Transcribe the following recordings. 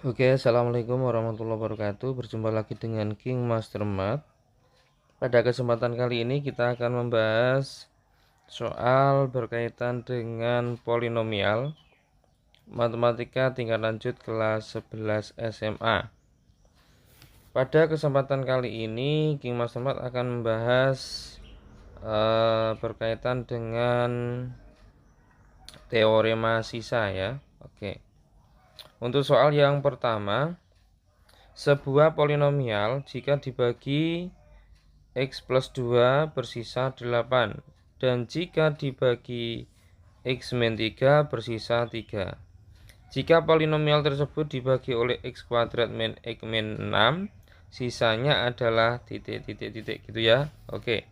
Oke, assalamualaikum warahmatullahi wabarakatuh. Berjumpa lagi dengan King Master Math. Pada kesempatan kali ini kita akan membahas soal berkaitan dengan polinomial matematika tingkat lanjut kelas 11 SMA. Pada kesempatan kali ini King Master Math akan membahas berkaitan dengan teorema sisa ya. Oke. Untuk soal yang pertama, sebuah polinomial jika dibagi X plus 2 bersisa 8 dan jika dibagi X min 3 bersisa 3. Jika polinomial tersebut dibagi oleh X kuadrat min X min 6, sisanya adalah titik-titik gitu ya. Oke.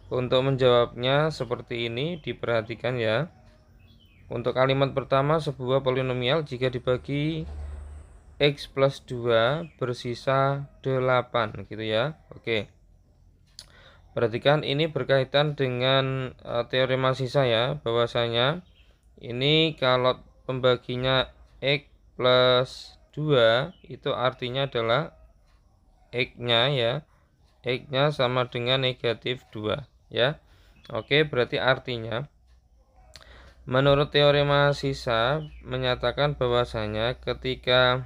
Untuk menjawabnya seperti ini, diperhatikan ya. Untuk kalimat pertama, sebuah polinomial jika dibagi X plus 2 bersisa 8 gitu ya. Oke. Perhatikan ini berkaitan dengan teorema sisa ya, bahwasanya ini kalau pembaginya X plus 2 itu artinya adalah X-nya ya, X-nya sama dengan negatif 2 ya. Oke, berarti artinya menurut teorema sisa menyatakan bahwasanya ketika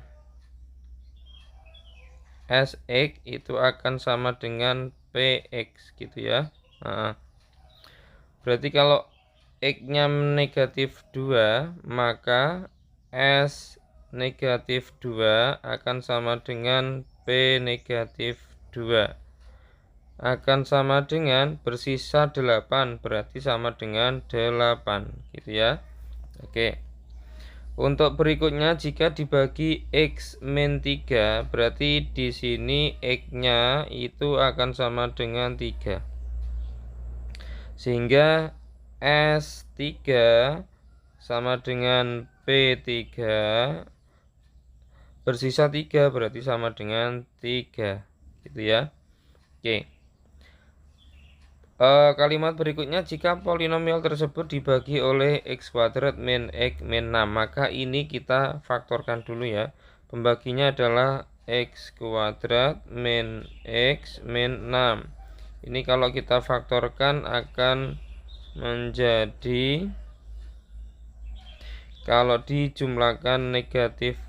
Sx itu akan sama dengan Px gitu ya. Nah, berarti kalau X-nya negatif 2, maka S negatif 2 akan sama dengan P negatif 2. Akan sama dengan bersisa 8, berarti sama dengan 8 gitu ya. Oke. Untuk berikutnya jika dibagi X min 3, berarti di sini X-nya itu akan sama dengan 3. Sehingga S3 sama dengan P3 bersisa 3, berarti sama dengan 3 gitu ya. Oke. Kalimat berikutnya, jika polinomial tersebut dibagi oleh X kuadrat min X min 6, maka ini kita faktorkan dulu ya. Pembaginya adalah X kuadrat min X min 6. Ini kalau kita faktorkan akan menjadi, kalau dijumlahkan negatif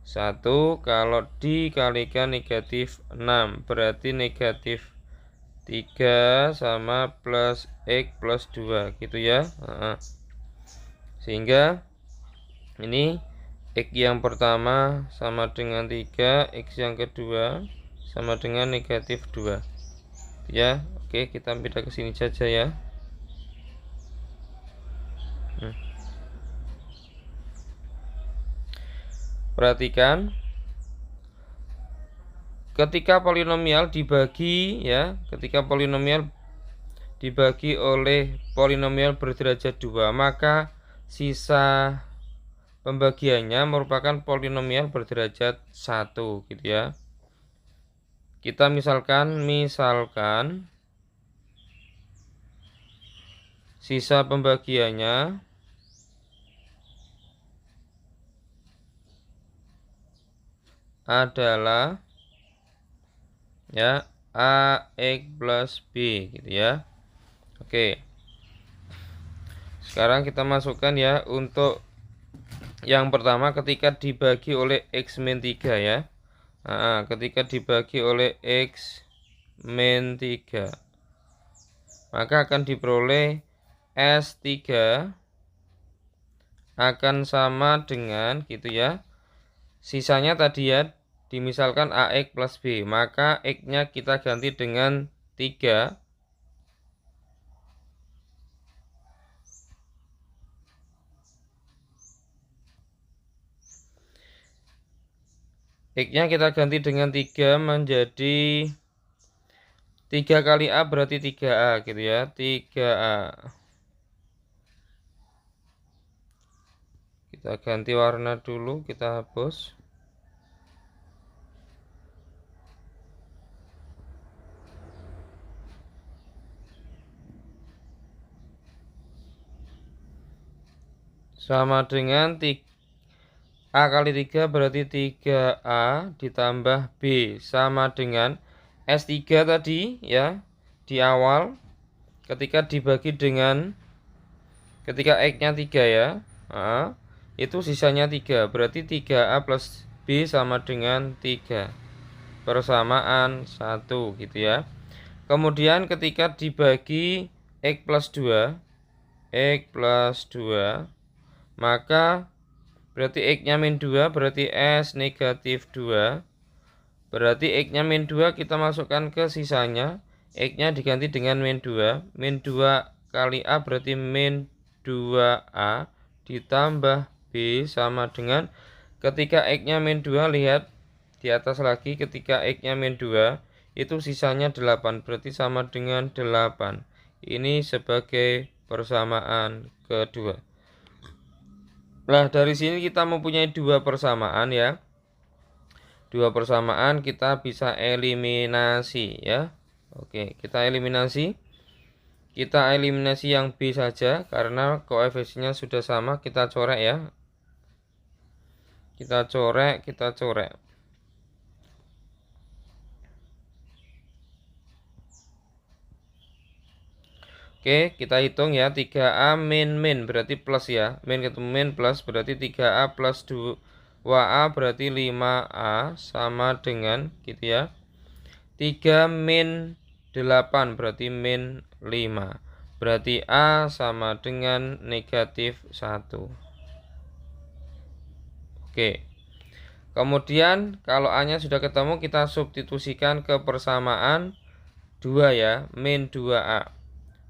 1, kalau dikalikan negatif 6, berarti negatif 3 sama plus X plus 2 gitu ya. Sehingga ini X yang pertama sama dengan 3, X yang kedua sama dengan negatif 2 ya. Oke, kita pindah ke sini saja ya. Perhatikan, ketika polinomial dibagi ya, ketika polinomial dibagi oleh polinomial berderajat 2, maka sisa pembagiannya merupakan polinomial berderajat 1 gitu ya. Kita misalkan sisa pembagiannya adalah ya AX plus B gitu ya. Oke. Sekarang kita masukkan ya untuk yang pertama ketika dibagi oleh X min 3 ya. Ketika dibagi oleh X min 3, maka akan diperoleh S3 akan sama dengan gitu ya. Sisanya tadi ya, dimisalkan AX plus B, maka X-nya kita ganti dengan 3. X-nya kita ganti dengan 3 menjadi 3 kali A berarti 3A gitu ya. 3A. Kita ganti warna dulu, kita hapus. Sama dengan A kali 3 berarti 3A ditambah B sama dengan S3 tadi ya di awal ketika dibagi dengan ketika X-nya 3 ya. Itu sisanya 3 berarti 3A plus B sama dengan 3 persamaan 1 gitu ya. Kemudian ketika dibagi X plus 2 maka berarti X-nya min 2 berarti S negatif 2 berarti X-nya min 2 kita masukkan ke sisanya, X-nya diganti dengan min 2 kali A berarti min 2A ditambah B sama dengan ketika X-nya min 2 lihat di atas lagi ketika X-nya min 2 itu sisanya 8 berarti sama dengan 8. Ini sebagai persamaan kedua. Nah, dari sini kita mempunyai dua persamaan ya. Dua persamaan kita bisa eliminasi ya. Oke, kita eliminasi. Kita eliminasi yang B saja karena koefisiennya sudah sama, kita coret ya. Kita coret. Oke, kita hitung ya. 3A min berarti plus ya. Min ketemu min plus berarti 3A plus 2A berarti 5A sama dengan gitu ya. 3 min 8 berarti min 5. Berarti A sama dengan negatif 1. Oke. Kemudian kalau A-nya sudah ketemu kita substitusikan ke persamaan 2 ya. Min 2A.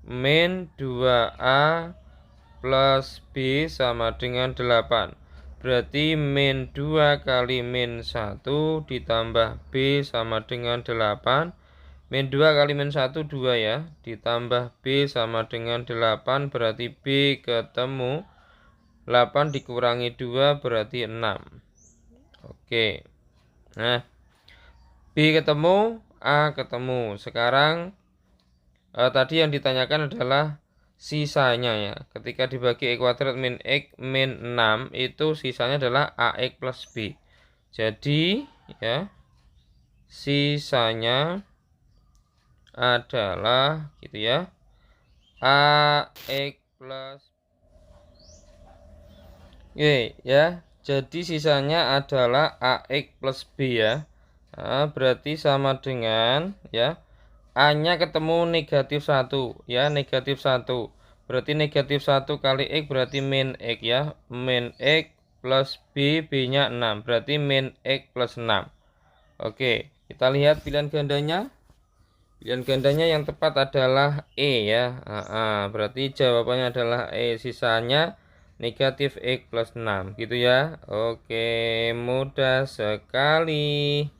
Min 2A plus B sama dengan 8 berarti min 2 kali min 1 ditambah B sama dengan 8 min 2 kali min 1 2 ya ditambah B sama dengan 8 berarti B ketemu 8 dikurangi 2 berarti 6. Oke, nah B ketemu A ketemu. Sekarang tadi yang ditanyakan adalah sisanya ya. Ketika dibagi X kuadrat min X min 6 itu sisanya adalah AX plus B. Jadi ya sisanya adalah gitu ya AX plus ya. Jadi sisanya adalah AX plus B ya. Berarti sama dengan ya A-nya ketemu negatif 1 ya, negatif 1 berarti negatif 1 kali X berarti min X ya, min X plus B, B-nya 6 berarti min X plus 6. Oke, kita lihat pilihan gandanya. Pilihan gandanya yang tepat adalah E ya. Berarti jawabannya adalah E, sisanya negatif X plus 6 gitu ya. Oke, mudah sekali.